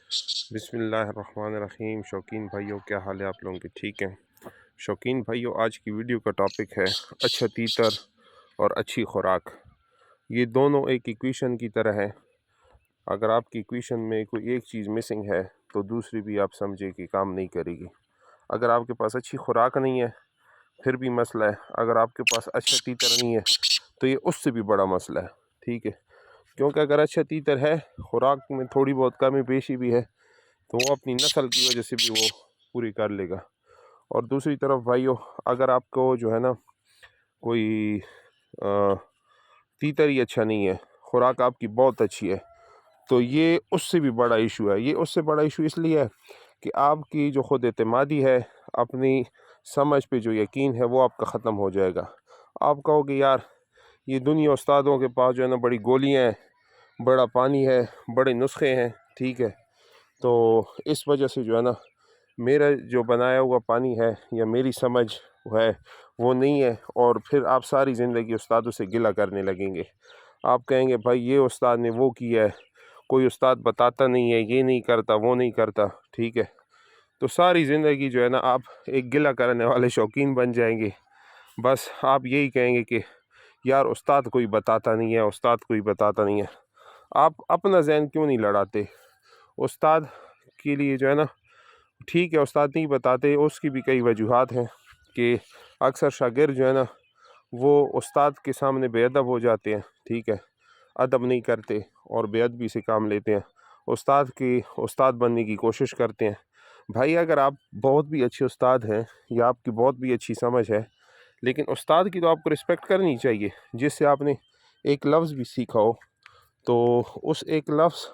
بسم اللہ الرحمن الرحیم۔ شوقین بھائیوں، کیا حال ہے آپ لوگوں کے؟ ٹھیک ہیں شوقین بھائیوں، آج کی ویڈیو کا ٹاپک ہے اچھا تیتر اور اچھی خوراک۔ یہ دونوں ایک ایکویشن کی طرح ہے۔ اگر آپ کی ایکویشن میں کوئی ایک چیز مسنگ ہے تو دوسری بھی آپ سمجھے کہ کام نہیں کرے گی۔ اگر آپ کے پاس اچھی خوراک نہیں ہے پھر بھی مسئلہ ہے، اگر آپ کے پاس اچھا تیتر نہیں ہے تو یہ اس سے بھی بڑا مسئلہ ہے، ٹھیک ہے؟ کیونکہ اگر اچھا تیتر ہے، خوراک میں تھوڑی بہت کمی بیشی بھی ہے تو وہ اپنی نسل کی وجہ سے بھی وہ پوری کر لے گا۔ اور دوسری طرف بھائیو، اگر آپ کو جو ہے نا کوئی تیتر ہی اچھا نہیں ہے، خوراک آپ کی بہت اچھی ہے، تو یہ اس سے بھی بڑا ایشو ہے۔ یہ اس سے بڑا ایشو اس لیے ہے کہ آپ کی جو خود اعتمادی ہے، اپنی سمجھ پہ جو یقین ہے، وہ آپ کا ختم ہو جائے گا۔ آپ کہو گے یار یہ دنیا استادوں کے پاس جو ہے نا بڑی گولیاں ہیں، بڑا پانی ہے، بڑے نسخے ہیں، ٹھیک ہے؟ تو اس وجہ سے جو ہے نا میرا جو بنایا ہوا پانی ہے یا میری سمجھ ہے وہ نہیں ہے، اور پھر آپ ساری زندگی استادوں سے گلہ کرنے لگیں گے۔ آپ کہیں گے بھائی یہ استاد نے وہ کیا ہے، کوئی استاد بتاتا نہیں ہے، یہ نہیں کرتا، وہ نہیں کرتا، ٹھیک ہے؟ تو ساری زندگی جو ہے نا آپ ایک گلہ کرنے والے شوقین بن جائیں گے۔ بس آپ یہی کہیں گے کہ یار استاد کوئی بتاتا نہیں ہے، استاد کوئی بتاتا نہیں ہے۔ آپ اپنا ذہن کیوں نہیں لڑاتے؟ استاد کے لیے جو ہے نا ٹھیک ہے، استاد نہیں بتاتے، اس کی بھی کئی وجوہات ہیں کہ اکثر شاگرد جو ہے نا وہ استاد کے سامنے بے ادب ہو جاتے ہیں، ٹھیک ہے؟ ادب نہیں کرتے اور بے ادبی سے کام لیتے ہیں، استاد بننے کی کوشش کرتے ہیں۔ بھائی اگر آپ بہت بھی اچھے استاد ہیں یا آپ کی بہت بھی اچھی سمجھ ہے، لیکن استاد کی تو آپ کو رسپیکٹ کرنی چاہیے۔ جس سے آپ نے ایک لفظ بھی سیکھا ہو تو اس ایک لفظ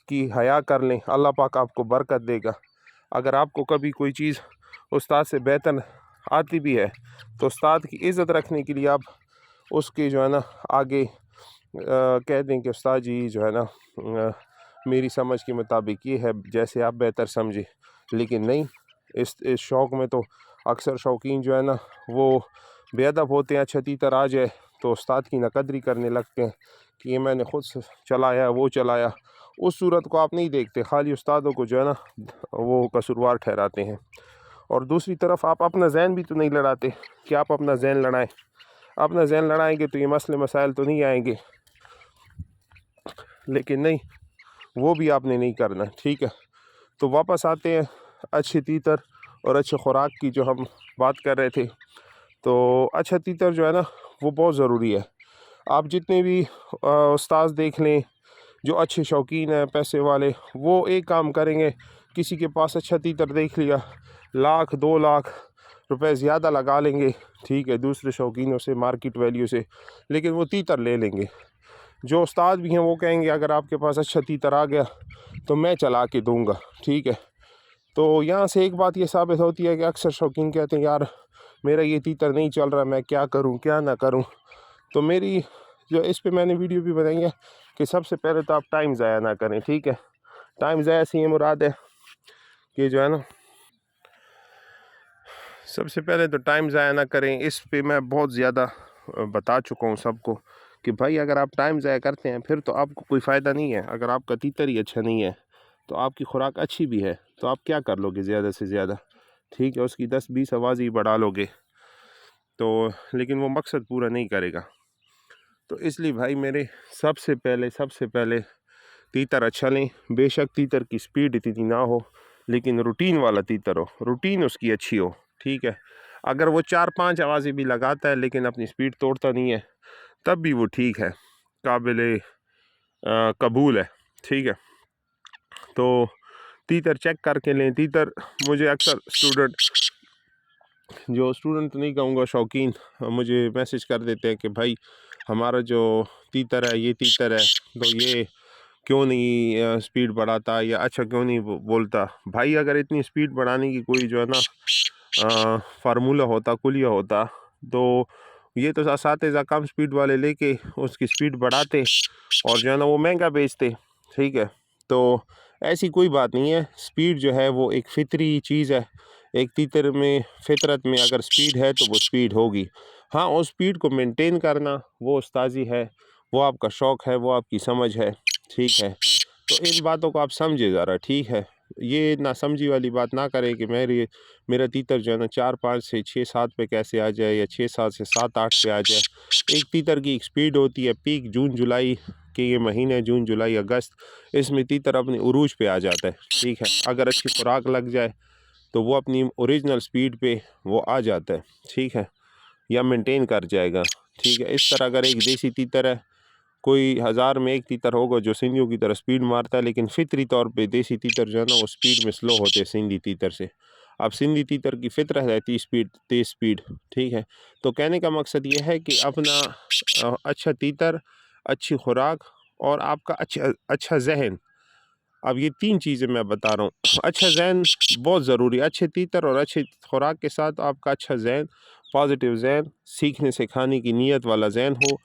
کی حیا کر لیں، اللہ پاک آپ کو برکت دے گا۔ اگر آپ کو کبھی کوئی چیز استاد سے بہتر آتی بھی ہے تو استاد کی عزت رکھنے کے لیے آپ اس کے جو ہے نا آگے کہہ دیں کہ استاد جی جو ہے نا میری سمجھ کے مطابق یہ ہے، جیسے آپ بہتر سمجھے۔ لیکن نہیں، اس شوق میں تو اکثر شوقین جو ہے نا وہ بے ادب ہوتے ہیں۔ اچھا تیتر آ جائے تو استاد کی ناقدری کرنے لگتے ہیں کہ یہ میں نے خود سے چلایا، وہ چلایا۔ اس صورت کو آپ نہیں دیکھتے، خالی استادوں کو جو ہے نا وہ قصوروار ٹھہراتے ہیں۔ اور دوسری طرف آپ اپنا ذہن بھی تو نہیں لڑاتے کہ آپ اپنا ذہن لڑائیں۔ اپنا ذہن لڑائیں گے تو یہ مسئلے مسائل تو نہیں آئیں گے، لیکن نہیں، وہ بھی آپ نے نہیں کرنا، ٹھیک ہے؟ تو واپس آتے ہیں اچھے تیتر اور اچھے خوراک کی جو ہم بات کر رہے تھے۔ تو اچھا تیتر جو ہے نا وہ بہت ضروری ہے۔ آپ جتنے بھی استاذ دیکھ لیں جو اچھے شوقین ہیں، پیسے والے، وہ ایک کام کریں گے، کسی کے پاس اچھا تیتر دیکھ لیا، 1,00,000 2,00,000 روپے زیادہ لگا لیں گے، ٹھیک ہے، دوسرے شوقینوں سے، مارکیٹ ویلیو سے، لیکن وہ تیتر لے لیں گے۔ جو استاد بھی ہیں وہ کہیں گے اگر آپ کے پاس اچھا تیتر آ گیا تو میں چلا کے دوں گا، ٹھیک ہے؟ تو یہاں سے ایک بات یہ ثابت ہوتی ہے کہ اکثر شوقین کہتے ہیں یار میرا یہ تیتر نہیں چل رہا، میں کیا کروں کیا نہ کروں۔ تو میری جو اس پہ میں نے ویڈیو بھی بنائی ہے کہ سب سے پہلے تو آپ ٹائم ضائع نہ کریں، ٹھیک ہے؟ ٹائم ضائع سے یہ مراد ہے کہ جو ہے نا سب سے پہلے تو ٹائم ضائع نہ کریں۔ اس پہ میں بہت زیادہ بتا چکا ہوں سب کو کہ بھائی اگر آپ ٹائم ضائع کرتے ہیں پھر تو آپ کو کوئی فائدہ نہیں ہے۔ اگر آپ کا تیتر ہی اچھا نہیں ہے تو آپ کی خوراک اچھی بھی ہے تو آپ کیا کر لو گے زیادہ سے زیادہ، ٹھیک ہے؟ اس کی 10-20 آوازیں ہی بڑھا لو گے تو، لیکن وہ مقصد پورا نہیں کرے گا۔ تو اس لیے بھائی میرے سب سے پہلے تیتر اچھا لیں۔ بے شک تیتر کی سپیڈ اتنی نہ ہو، لیکن روٹین والا تیتر ہو، روٹین اس کی اچھی ہو، ٹھیک ہے؟ اگر وہ 4-5 آوازیں بھی لگاتا ہے لیکن اپنی سپیڈ توڑتا نہیں ہے تب بھی وہ ٹھیک ہے، قابل قبول ہے، ٹھیک ہے؟ تو تیتر چیک کر کے لیں۔ تیتر مجھے اکثر اسٹوڈنٹ نہیں کہوں گا، شوقین مجھے میسج کر دیتے ہیں کہ بھائی ہمارا جو تیتر ہے یہ تیتر ہے تو یہ کیوں نہیں سپیڈ بڑھاتا یا اچھا کیوں نہیں بولتا۔ بھائی اگر اتنی سپیڈ بڑھانے کی کوئی جو ہے نا فارمولہ ہوتا، کلیہ ہوتا، تو یہ تو اساتذہ کم سپیڈ والے لے کے اس کی سپیڈ بڑھاتے اور جو ہے نا وہ مہنگا بیچتے، ٹھیک ہے؟ تو ایسی کوئی بات نہیں ہے، سپیڈ جو ہے وہ ایک فطری چیز ہے۔ ایک تیتر میں فطرت میں اگر سپیڈ ہے تو وہ سپیڈ ہوگی۔ ہاں اس سپیڈ کو مینٹین کرنا وہ استاذی ہے، وہ آپ کا شوق ہے، وہ آپ کی سمجھ ہے، ٹھیک ہے؟ تو ان باتوں کو آپ سمجھے ذرا، ٹھیک ہے؟ یہ نہ سمجھی والی بات نہ کرے کہ میرا تیتر جو ہے نا 4-5 سے 6-7 پہ کیسے آ جائے، یا 6-7 سے 7-8 پہ آ جائے۔ ایک تیتر کی ایک سپیڈ ہوتی ہے پیک، جون جولائی کے یہ مہینے، جون جولائی اگست، اس میں تیتر اپنے عروج پہ آ جاتا ہے، ٹھیک ہے؟ اگر اچھی خوراک لگ جائے تو وہ اپنی اوریجنل سپیڈ پہ وہ آ جاتا ہے، ٹھیک ہے، یا مینٹین کر جائے گا، ٹھیک ہے؟ اس طرح اگر ایک دیسی تیتر ہے، کوئی 1000 میں ایک تیتر ہوگا جو سندھیوں کی طرح سپیڈ مارتا ہے، لیکن فطری طور پہ دیسی تیتر جو ہے نا وہ سپیڈ میں سلو ہوتے ہیں سندھی تیتر سے۔ اب سندھی تیتر کی فطرت رہتی تیز سپیڈ، ٹھیک ہے؟ تو کہنے کا مقصد یہ ہے کہ اپنا اچھا تیتر، اچھی خوراک، اور آپ کا اچھا ذہن، اب یہ 3 چیزیں میں بتا رہا ہوں۔ اچھا ذہن بہت ضروری ہے، اچھے تیتر اور اچھے خوراک کے ساتھ آپ کا اچھا ذہن، پازیٹیو ذہن، سیکھنے سکھانے کی نیت والا ذہن ہو،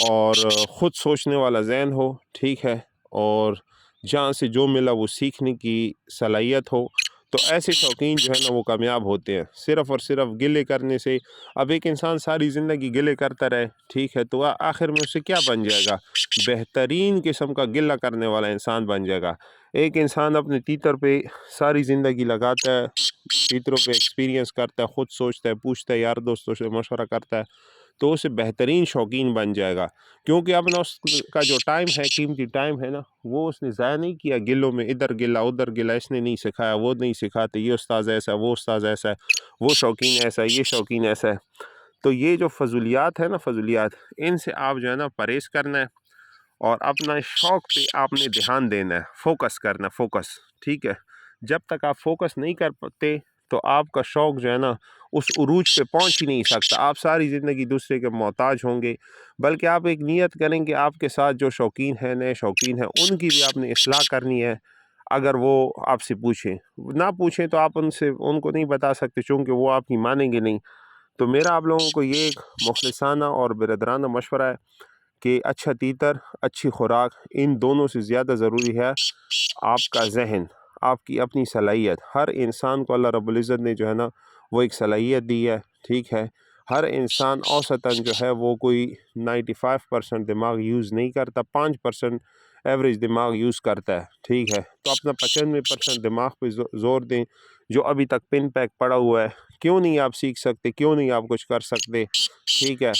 اور خود سوچنے والا ذہن ہو، ٹھیک ہے، اور جہاں سے جو ملا وہ سیکھنے کی صلاحیت ہو، تو ایسے شوقین جو ہے نا وہ کامیاب ہوتے ہیں۔ صرف اور صرف گلے کرنے سے، اب ایک انسان ساری زندگی گلے کرتا رہے، ٹھیک ہے، تو آخر میں اس سے کیا بن جائے گا؟ بہترین قسم کا گلہ کرنے والا انسان بن جائے گا۔ ایک انسان اپنے تیتر پہ ساری زندگی لگاتا ہے، تیتروں پہ ایکسپیرینس کرتا ہے، خود سوچتا ہے، پوچھتا ہے، یار دوستوں سے مشورہ کرتا ہے، تو اسے بہترین شوقین بن جائے گا۔ کیونکہ اپنا اس کا جو ٹائم ہے، قیمتی ٹائم ہے نا، وہ اس نے ضائع نہیں کیا گلوں میں، ادھر گلا ادھر گلا، اس نے نہیں سکھایا، وہ نہیں سکھاتے، یہ استاذ ایسا ہے، وہ استاذ ایسا ہے، وہ شوقین ایسا ہے، یہ شوقین ایسا ہے۔ تو یہ جو فضولیات ہے نا، فضولیات، ان سے آپ جو ہے نا پرہیز کرنا ہے، اور اپنا شوق پہ آپ نے دھیان دینا ہے، فوکس کرنا، فوکس، ٹھیک ہے؟ جب تک آپ فوکس نہیں کر پاتے تو آپ کا شوق جو ہے نا اس عروج پہ پہنچ ہی نہیں سکتا، آپ ساری زندگی دوسرے کے محتاج ہوں گے۔ بلکہ آپ ایک نیت کریں کہ آپ کے ساتھ جو شوقین ہیں، نئے شوقین ہیں، ان کی بھی آپ نے اصلاح کرنی ہے۔ اگر وہ آپ سے پوچھیں، نہ پوچھیں تو آپ ان کو نہیں بتا سکتے، چونکہ وہ آپ کی مانیں گے نہیں۔ تو میرا آپ لوگوں کو یہ ایک مخلصانہ اور برادرانہ مشورہ ہے کہ اچھا تیتر، اچھی خوراک، ان دونوں سے زیادہ ضروری ہے آپ کا ذہن، آپ کی اپنی صلاحیت۔ ہر انسان کو اللہ رب العزت نے جو ہے نا وہ ایک صلاحیت دی ہے، ٹھیک ہے؟ ہر انسان اوسطاً جو ہے وہ کوئی 95% دماغ یوز نہیں کرتا، 5% ایوریج دماغ یوز کرتا ہے، ٹھیک ہے؟ تو اپنا 95% دماغ پہ زور دیں، جو ابھی تک پن پیک پڑا ہوا ہے۔ کیوں نہیں آپ سیکھ سکتے؟ کیوں نہیں آپ کچھ کر سکتے؟ ٹھیک ہے؟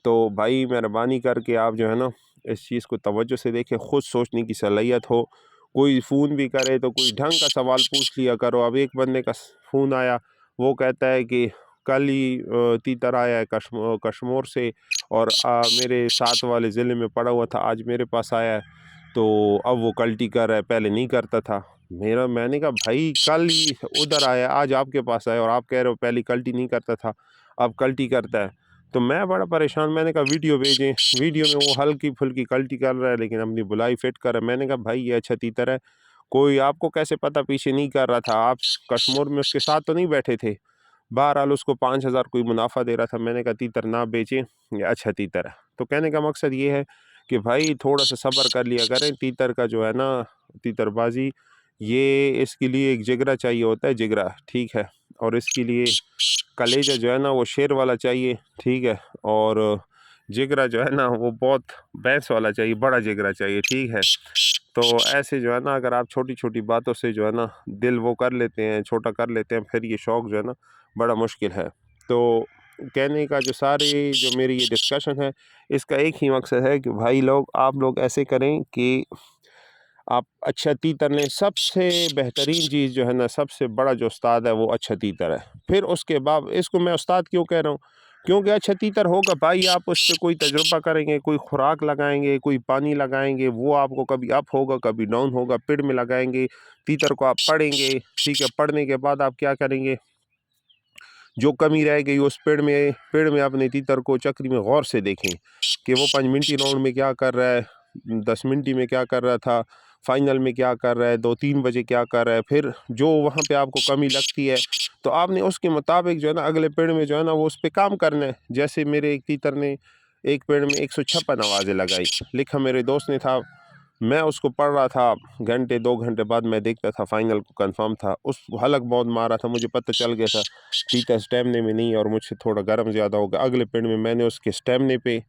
تو بھائی مہربانی کر کے آپ جو ہے نا اس چیز کو توجہ سے دیکھیں، خود سوچنے کی صلاحیت ہو۔ کوئی فون بھی کرے تو کوئی ڈھنگ کا سوال پوچھ لیا کرو۔ اب ایک بندے کا فون آیا، وہ کہتا ہے کہ کل ہی تیتر آیا ہے کشمور سے، اور میرے ساتھ والے ضلع میں پڑا ہوا تھا، آج میرے پاس آیا ہے، تو اب وہ کلٹی کر رہا ہے، پہلے نہیں کرتا تھا۔ میں نے کہا بھائی کل ہی ادھر آیا، آج آپ کے پاس آیا، اور آپ کہہ رہے ہو پہلے کلٹی نہیں کرتا تھا، اب کلٹی کرتا ہے۔ تو میں بڑا پریشان، میں نے کہا ویڈیو بھیجیں، ویڈیو میں وہ ہلکی پھلکی کلٹی کر رہا ہے لیکن اپنی بلائی فٹ کر رہا ہے۔ میں نے کہا بھائی یہ اچھا تیتر ہے، کوئی آپ کو کیسے پتہ پیچھے نہیں کر رہا تھا؟ آپ کشمور میں اس کے ساتھ تو نہیں بیٹھے تھے؟ بہرحال اس کو 5000 کوئی منافع دے رہا تھا۔ میں نے کہا تیتر نہ بیچیں، یہ اچھا تیتر ہے۔ تو کہنے کا مقصد یہ ہے کہ بھائی تھوڑا سا صبر کر لیا کریں۔ تیتر کا جو ہے نا تیتر بازی، یہ اس کے لیے ایک جگرا چاہیے ہوتا ہے، جگرا، ٹھیک ہے؟ اور اس کے لیے کلیجہ جو ہے نا وہ شیر والا چاہیے، ٹھیک ہے؟ اور جگرا جو ہے نا وہ بہت بھینس والا چاہیے، بڑا جگرا چاہیے، ٹھیک ہے؟ تو ایسے جو ہے نا اگر آپ چھوٹی چھوٹی باتوں سے جو ہے نا دل وہ کر لیتے ہیں، چھوٹا کر لیتے ہیں، پھر یہ شوق جو ہے نا بڑا مشکل ہے۔ تو کہنے کا جو میری یہ ڈسکشن ہے، اس کا ایک ہی مقصد ہے کہ بھائی آپ لوگ ایسے کریں کہ آپ اچھا تیتر لیں۔ سب سے بہترین چیز جو ہے نا، سب سے بڑا جو استاد ہے وہ اچھا تیتر ہے۔ پھر اس کے بعد اس کو میں استاد کیوں کہہ رہا ہوں؟ کیونکہ اچھا تیتر ہوگا بھائی، آپ اس پہ کوئی تجربہ کریں گے، کوئی خوراک لگائیں گے، کوئی پانی لگائیں گے، وہ آپ کو کبھی اپ ہوگا کبھی ڈاؤن ہوگا، پیڑ میں لگائیں گے، تیتر کو آپ پڑھیں گے، ٹھیک ہے؟ پڑھنے کے بعد آپ کیا کریں گے؟ جو کمی رہ گئی اس پیڑ میں اپنے تیتر کو چکری میں غور سے دیکھیں کہ وہ 5 منٹی راؤنڈ میں کیا کر رہا ہے، 10 منٹی میں کیا کر رہا تھا، فائنل میں کیا کر رہا ہے، 2-3 بجے کیا کر رہا ہے۔ پھر جو وہاں پہ آپ کو کمی لگتی ہے تو آپ نے اس کے مطابق جو ہے نا اگلے پیڑ میں جو ہے نا وہ اس پہ کام کرنا ہے۔ جیسے میرے ایک تیتر نے ایک پیڑ میں 156 آوازیں لگائی، لکھا میرے دوست نے تھا، میں اس کو پڑھ رہا تھا، 2 گھنٹے بعد میں دیکھتا تھا فائنل کو کنفرم تھا۔ اس حلق بہت مارا تھا، مجھے پتہ چل گیا تھا تیتر سٹیمنے میں نہیں، اور مجھ سے تھوڑا گرم زیادہ ہوگا۔ اگلے پیڑ میں میں نے اس کے سٹیمنے پہ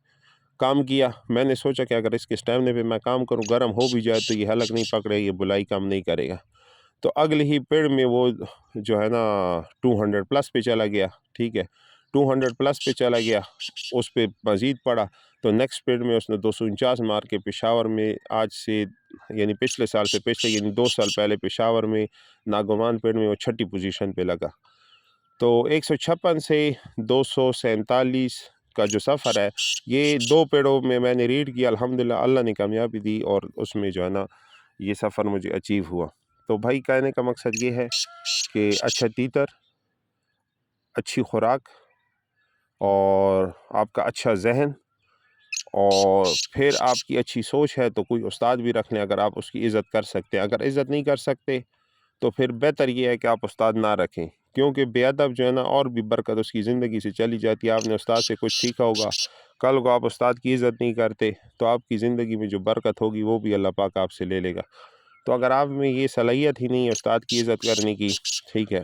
کام کیا، میں نے سوچا کہ اگر اس کے اسٹیمنے پہ میں کام کروں، گرم ہو بھی جائے تو یہ حلق نہیں پکڑے، یہ بلائی کام نہیں کرے گا۔ تو اگلے ہی پیڑ میں وہ جو ہے نا 200 پلس پہ چلا گیا، ٹھیک ہے، 200 پلس پہ چلا گیا، اس پہ مزید پڑا، تو نیکسٹ پیڑ میں اس نے 249 مار کے پشاور میں آج سے یعنی پچھلے سال سے پچھلے یعنی 2 سال پہلے پشاور میں ناگوان پیڑ میں وہ 6ٹھی پوزیشن پہ لگا۔ تو 156 سے 247 کا جو سفر ہے، یہ 2 پیڑوں میں نے ریڈ کیا، الحمدللہ اللہ نے کامیابی دی، اور اس میں جو ہے نا یہ سفر مجھے اچیو ہوا۔ تو بھائی کہنے کا مقصد یہ ہے کہ اچھا تیتر، اچھی خوراک، اور آپ کا اچھا ذہن، اور پھر آپ کی اچھی سوچ ہے تو کوئی استاد بھی رکھ لیں اگر آپ اس کی عزت کر سکتے ہیں۔ اگر عزت نہیں کر سکتے تو پھر بہتر یہ ہے کہ آپ استاد نہ رکھیں، کیونکہ بے ادب جو ہے نا اور بھی برکت اس کی زندگی سے چلی جاتی ہے۔ آپ نے استاد سے کچھ سیکھا ہوگا، کل کو آپ استاد کی عزت نہیں کرتے تو آپ کی زندگی میں جو برکت ہوگی وہ بھی اللہ پاک آپ سے لے لے گا۔ تو اگر آپ میں یہ صلاحیت ہی نہیں ہے استاد کی عزت کرنے کی، ٹھیک ہے،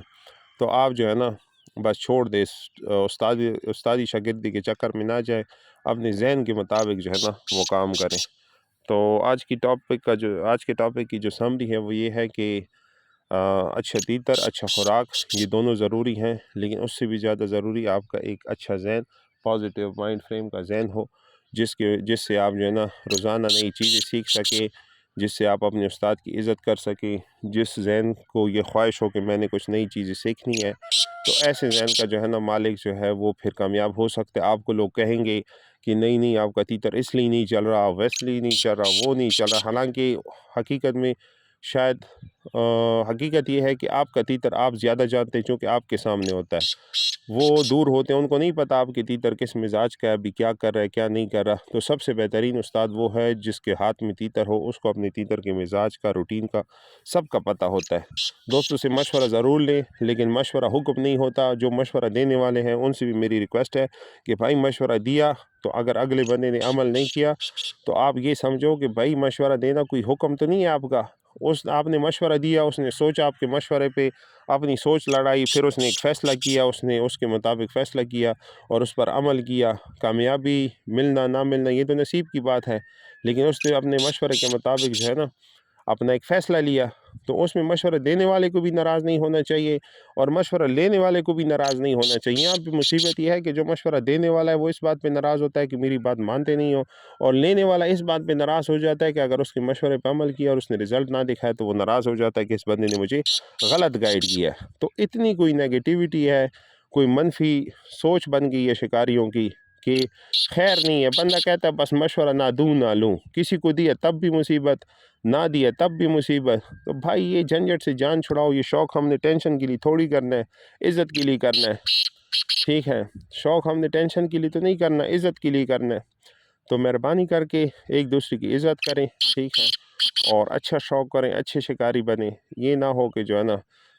تو آپ جو ہے نا بس چھوڑ دے، استادی شاگردی کے چکر میں نہ جائیں، اپنے ذہن کے مطابق جو ہے نا وہ کام کریں۔ تو آج کے ٹاپک کی جو سمری ہے وہ یہ ہے کہ اچھا تیتر، اچھا خوراک، یہ دونوں ضروری ہیں، لیکن اس سے بھی زیادہ ضروری آپ کا ایک اچھا ذہن، پازیٹیو مائنڈ فریم کا ذہن ہو، جس سے آپ جو ہے نا روزانہ نئی چیزیں سیکھ سکیں، جس سے آپ اپنے استاد کی عزت کر سکیں، جس ذہن کو یہ خواہش ہو کہ میں نے کچھ نئی چیزیں سیکھنی ہے، تو ایسے ذہن کا جو ہے نا مالک جو ہے وہ پھر کامیاب ہو سکتے۔ آپ کو لوگ کہیں گے کہ نہیں آپ کا تیتر اس لیے نہیں چل رہا، ویسے لیے نہیں چل رہا، وہ نہیں چل رہا، حالانکہ حقیقت میں شاید حقیقت یہ ہے کہ آپ کا تیتر آپ زیادہ جانتے ہیں، چونکہ آپ کے سامنے ہوتا ہے، وہ دور ہوتے ہیں، ان کو نہیں پتہ آپ کے تیتر کس مزاج کا ہے، ابھی کیا کر رہا ہے کیا نہیں کر رہا۔ تو سب سے بہترین استاد وہ ہے جس کے ہاتھ میں تیتر ہو، اس کو اپنے تیتر کے مزاج کا، روٹین کا، سب کا پتہ ہوتا ہے۔ دوستوں سے مشورہ ضرور لیں، لیکن مشورہ حکم نہیں ہوتا۔ جو مشورہ دینے والے ہیں ان سے بھی میری ریکویسٹ ہے کہ بھائی مشورہ دیا تو اگر اگلے بندے نے عمل نہیں کیا تو آپ یہ سمجھو کہ بھائی مشورہ دینا کوئی حکم تو نہیں ہے آپ کا، آپ نے مشورہ دیا، اس نے سوچا آپ کے مشورے پہ، اپنی سوچ لڑائی، پھر اس نے ایک فیصلہ کیا، اس نے اس کے مطابق فیصلہ کیا اور اس پر عمل کیا۔ کامیابی ملنا نہ ملنا یہ تو نصیب کی بات ہے، لیکن اس نے اپنے مشورے کے مطابق جو ہے نا اپنا ایک فیصلہ لیا، تو اس میں مشورہ دینے والے کو بھی ناراض نہیں ہونا چاہیے اور مشورہ لینے والے کو بھی ناراض نہیں ہونا چاہیے۔ یہاں پہ مصیبت یہ ہے کہ جو مشورہ دینے والا ہے وہ اس بات پہ ناراض ہوتا ہے کہ میری بات مانتے نہیں ہو، اور لینے والا اس بات پہ ناراض ہو جاتا ہے کہ اگر اس کے مشورے پہ عمل کیا اور اس نے رزلٹ نہ دکھایا تو وہ ناراض ہو جاتا ہے کہ اس بندے نے مجھے غلط گائیڈ کیا ہے۔ تو اتنی کوئی نیگیٹیوٹی ہے، کوئی منفی سوچ بن گئی ہے شکاریوں کی کہ خیر نہیں ہے۔ بندہ کہتا ہے بس مشورہ نہ دوں نہ لوں، کسی کو دیا تب بھی مصیبت، نہ دیا تب بھی مصیبت۔ تو بھائی یہ جھنجھٹ سے جان چھڑاؤ، یہ شوق ہم نے ٹینشن کے لیے تھوڑی کرنا ہے، عزت کے لیے کرنا ہے، ٹھیک ہے، شوق ہم نے ٹینشن کے لیے تو نہیں کرنا، عزت کے لیے کرنا ہے۔ تو مہربانی کر کے ایک دوسرے کی عزت کریں، ٹھیک ہے، اور اچھا شوق کریں، اچھے شکاری بنیں، یہ نہ ہو کہ جو ہے نا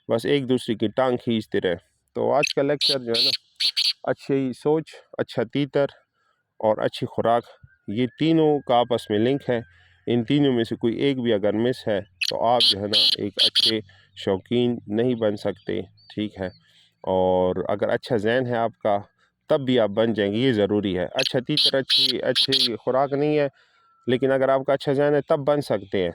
بس ایک دوسرے کی ٹانگ کھینچتے رہے۔ تو آج کا لیکچر جو ہے نا اچھی سوچ، اچھا تیتر اور اچھی خوراک، یہ تینوں کا آپس میں لنک ہے، ان تینوں میں سے کوئی ایک بھی اگر مس ہے تو آپ جو ہے نا ایک اچھے شوقین نہیں بن سکتے، ٹھیک ہے، اور اگر اچھا ذہن ہے آپ کا تب بھی آپ بن جائیں گے، یہ ضروری ہے۔ اچھا تیتر اچھی خوراک نہیں ہے، لیکن اگر آپ کا اچھا ذہن ہے تب بن سکتے ہیں۔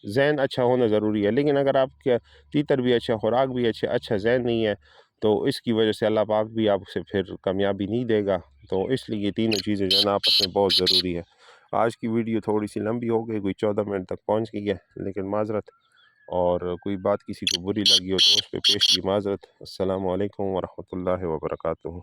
ذہن اچھا ہونا ضروری ہے، لیکن اگر آپ کا تیتر بھی اچھا، خوراک بھی اچھا ذہن نہیں ہے تو اس کی وجہ سے اللہ پاک بھی آپ سے پھر کامیابی نہیں دے گا۔ تو اس لیے یہ تینوں چیزیں جو ہے نا آپس میں بہت ضروری ہے۔ آج کی ویڈیو تھوڑی سی لمبی ہو گئی، کوئی 14 منٹ تک پہنچ گئی ہے، لیکن معذرت، اور کوئی بات کسی کو بری لگی ہو تو اس پہ پیش کی معذرت۔ السلام علیکم ورحمۃ اللہ وبرکاتہ۔